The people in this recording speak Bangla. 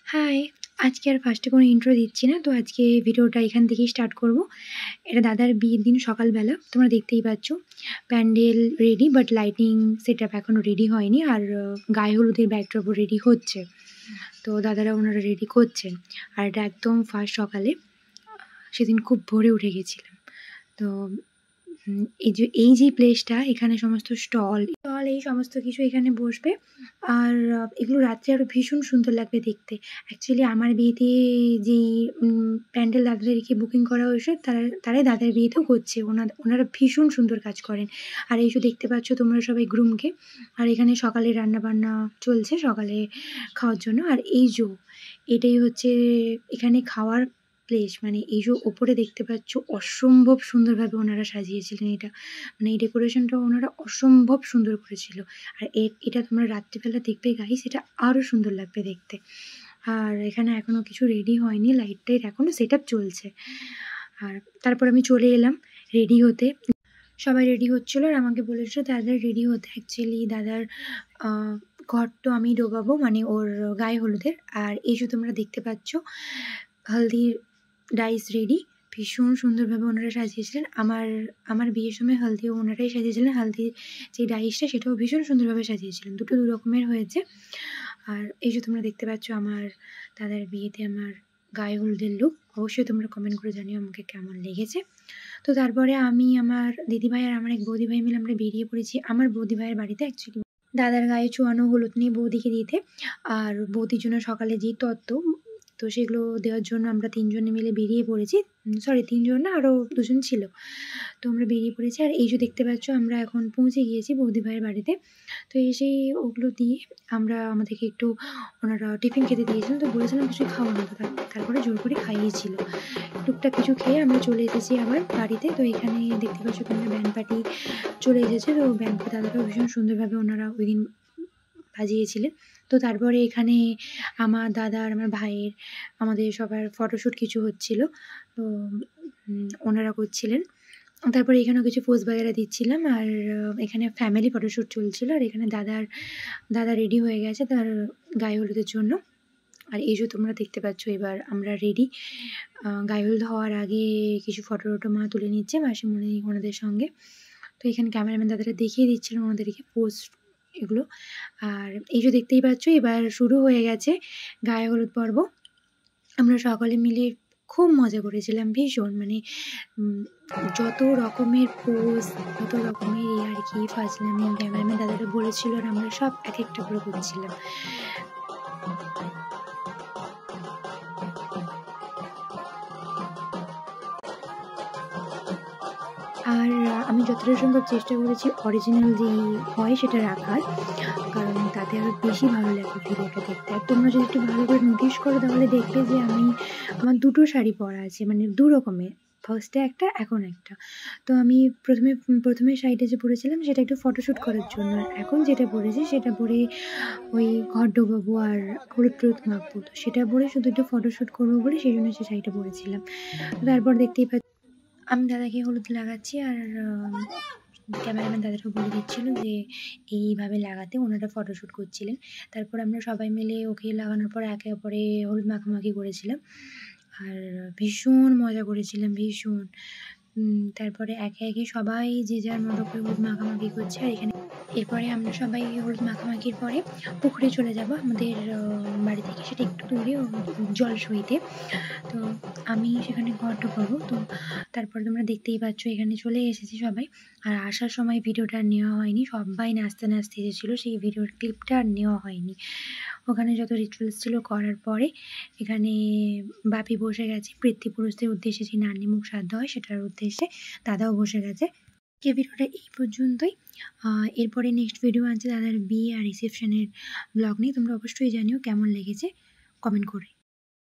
হাই! আজকে আর ফার্স্টে কোনো ইন্ট্রো দিচ্ছি না। তো আজকে ভিডিওটা এখান থেকেই স্টার্ট করব। এটা দাদার বিয়ের দিন সকালবেলা। তোমরা দেখতেই পাচ্ছ। Pandal ready but lighting setup এখনো রেডি হয়নি। আর গায়ে হলুদের ব্যাকড্রপও রেডি হচ্ছে। তো দাদারা ওনারা রেডি করছেন। আর এটা একদম ফার্স্ট সকালে। সেদিন খুব ভোরে উঠে গেছিলাম। তো এই যে প্লেসটা এখানে সমস্ত স্টল এই সমস্ত কিছু এখানে বসবে। আর এগুলো রাত্রে আরও ভীষণ সুন্দর লাগবে দেখতে। অ্যাকচুয়ালি আমার বিয়েতে যেই প্যান্ডেল দাদাদেরকে বুকিং করা হয়েছে তারাই দাদার বিয়েতেও করছে। ওনারা ভীষণ সুন্দর কাজ করেন। আর এই যে দেখতে পাচ্ছ তোমরা সবাই গ্রুমকে। আর এখানে সকালে রান্নাবান্না চলছে সকালে খাওয়ার জন্য। আর এটাই হচ্ছে এখানে খাওয়ার প্লেস। মানে এই যে ওপরে দেখতে পাচ্ছ অসম্ভব সুন্দরভাবে ওনারা সাজিয়েছিলেন এটা। মানে এই ডেকোরেশনটা ওনারা অসম্ভব সুন্দর করেছিল। আর এটা তোমরা রাত্রিবেলা দেখবে গাইস, এটা আরও সুন্দর লাগবে দেখতে। আর এখানে এখনও কিছু রেডি হয়নি, লাইট টাইট এখনও সেট আপ চলছে। আর তারপর আমি চলে এলাম রেডি হতে। সবাই রেডি হচ্ছিল আর আমাকে বলেছিল দাদার রেডি হতে। অ্যাকচুয়ালি দাদার ঘর তো আমি ডোবাবো, মানে ওর গায়ে হলুদের। আর এই যে তোমরা দেখতে পাচ্ছ হলদির ডাইস রেডি। ভীষণ সুন্দরভাবে ওনারা সাজিয়েছিলেন। আমার বিয়ের সময় হলদিও ওনারাই সাজিয়েছিলেন। হলদির যে ডাইসটা সেটাও ভীষণ সুন্দরভাবে সাজিয়েছিলেন। দুটো দু রকমের হয়েছে। আর এই যে তোমরা দেখতে পাচ্ছ আমার দাদার বিয়েতে আমার গায়ে হলুদের লুক। অবশ্যই তোমরা কমেন্ট করে জানিও আমাকে কেমন লেগেছে। তো তারপরে আমি আমার দিদিভাই আর আমার এক বৌদিভাই মিলে আমরা বেরিয়ে পড়েছি আমার বৌদিভাইয়ের বাড়িতে। অ্যাকচুয়ালি দাদার গায়ে চুয়ানো হলুদ নিয়ে বৌদিকে দিতে। আর বৌদির জন্য সকালে যেই তত্ত্ব, তো সেগুলো দেওয়ার জন্য আমরা 3 জনে মিলে বেরিয়ে পড়েছি। সরি 3 জন না, আরও 2 জন ছিল। তো আমরা বেরিয়ে পড়েছি। আর এই যে দেখতে পাচ্ছ আমরা এখন পৌঁছে গিয়েছি বৌদিভাইয়ের বাড়িতে। তো এসেই ওগুলো দিয়ে আমাদেরকে একটু ওনারা টিফিন খেতে দিয়েছিলেন। তো বলেছিলাম কিছুই খাবো না, তো তারপরে জোর করে খাইয়েছিল। টুকটাক কিছু খেয়ে আমরা চলে এসেছি আবার বাড়িতে। তো এখানে দেখতে পাচ্ছ তোমরা ব্যান্ড পার্টি চলে এসেছে। তো ব্যান্ড দাদারাও ভীষণ সুন্দরভাবে ওনারা ওই দিন বাজিয়েছিলেন। তো তারপরে এখানে আমার দাদা আর আমার ভাইয়ের আমাদের সবার ফটোশ্যুট কিছু হচ্ছিল। তো ওনারা করছিলেন। তারপরে এখানেও কিছু পোজ বাগেরা দিচ্ছিলাম। আর এখানে ফ্যামিলি ফটোশ্যুট চলছিল। আর এখানে দাদা রেডি হয়ে গেছে তার গায়ে হলুদের জন্য। আর এই যে তোমরা দেখতে পাচ্ছ এবার আমরা রেডি। গায়ে হলুদ হওয়ার আগে কিছু ফটো মা তুলে নিচ্ছে মাসিমণি ওনাদের সঙ্গে। তো এখানে ক্যামেরাম্যান দাদারা দেখিয়ে দিচ্ছিলেন ওনাদেরকে পোস্ট এগুলো। আর এই যে দেখতেই পাচ্ছ এবার শুরু হয়ে গেছে গায়ে হলুদ পর্ব। আমরা সকলে মিলে খুব মজা করেছিলাম ভীষণ। মানে যত রকমের পোজ, যত রকমের ইয়ার্কি ফাজলামি ক্যামেরাম্যান দাদারা বলেছিল আর আমরা সব এক একটা করে করছিলাম। আর আমি যতটা সম্ভব চেষ্টা করেছি অরিজিনাল যেই হয় সেটা রাখার, কারণ তাতে আরও বেশি ভালো লাগে ভিডিওটা দেখতে। আর তোমরা যদি একটু ভালো করে নোটিস করো তাহলে দেখবে যে আমার দুটো শাড়ি পরা আছে, মানে দু রকমের। ফার্স্টে একটা, এখন একটা। তো আমি প্রথমে শাড়িটা যে পরেছিলাম সেটা একটু ফটোশ্যুট করার জন্য। আর এখন যেটা পরেছি সেটা পরে ওই ঘর ডোবাবো আর হলুদ টলুদ মাখবো। তো সেটা পরে শুধু একটু ফটোশ্যুট করবো বলে সেই জন্য সেই শাড়িটা পরেছিলাম। তারপর দেখতেই পাচ্ছি আমি দাদাকে হলুদ লাগাচ্ছি। আর ক্যামেরাম্যান দাদাটাও বলে দিচ্ছিল যে এইভাবে লাগাতে। ওনারা ফটোশ্যুট করছিলেন। তারপর আমরা সবাই মিলে ওকে লাগানোর পর একে অপরে হলুদ মাখামাখি করেছিলাম। আর ভীষণ মজা করেছিলাম ভীষণ। তারপরে একে একে সবাই যে যার মতো করে হলুদ মাখামাখি করছে। আর এরপরে আমরা সবাই হলুদ মাখামাখির পরে পুকুরে চলে যাব আমাদের বাড়ি থেকে, সেটা একটু দূরে জলসইতে। তো আমি সেখানে ঘর ঢোকাবো। তো তারপর তোমরা দেখতেই পাচ্ছ এখানে চলে এসেছি সবাই। আর আসার সময় ভিডিওটা আর নেওয়া হয়নি, সবাই নাচতে নাচতে এসেছিলো, সেই ভিডিওর ক্লিপটা আর নেওয়া হয়নি। ওখানে যত রিচুয়ালস ছিল করার পরে এখানে বাপি বসে গেছে পিতৃপুরুষদের উদ্দেশ্যে যে নানি মুখ শ্রাদ্ধ হয় সেটার উদ্দেশ্যে। দাদাও বসে গেছে। ভিডিওটা এই পর্যন্তই। এরপরে নেক্সট ভিডিও আছে দাদার বিয়ে আর রিসেপশনের ব্লগ নিয়ে। তোমরা অবশ্যই জানিও কেমন লেগেছে কমেন্ট করে।